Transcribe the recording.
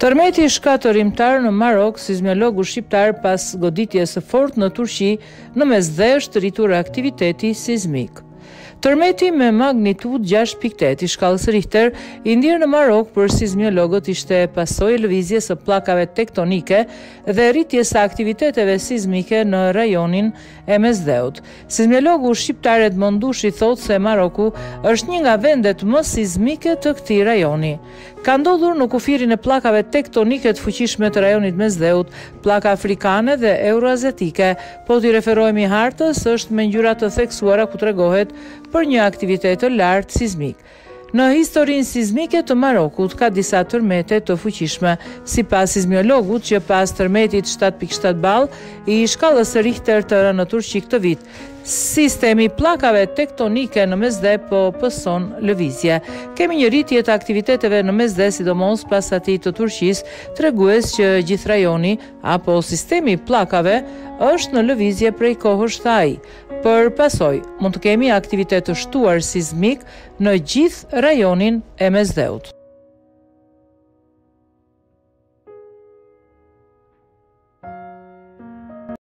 Tërmeti shkatërimtar në Marok, sismologu shqiptar pas goditjes së fortë në Turqi, në mesdhesh të rritur aktiviteti sismik. Tërmeti me magnitudë 6.8 i shkallës Richter i ndjerë në Marok për sismologët ishte pasojë e lëvizjes së pllakave tektonike dhe rritjes së aktiviteteve sismike në rajonin e Mesdheut. Sismologu shqiptar Edmond Dushi thotë se Maroku është një nga vendet më sismike të këtij rajoni. Ka ndodhur në kufirin e pllakave tektonike të fuqishme të rajonit Mesdheut, pllaka afrikane dhe euroazatike, po t'i referohemi hartës është me ngjyra të theksuara ku tregohet për një aktivitet të lartë sismik. Në historinë sismike të Marokut ka disa tërmete të fuqishme, sipas sismologut që pas tërmetit 7.7 ball i shkallës Richter të rënë në Turqi këtë vit, sistemi pllakave tektonike në Mesdhe po pëson lëvizje. Kemi një rritje të aktiviteteve në Mesdhe, sidomos pas atij të Turqisë, tregues që gjithë rajoni apo sistemi pllakave është në lëvizje prej kohësh tha ai. Për pasojë, mund të kemi aktivitet të shtuar sismik në gjithë rajonin e Mesdheut.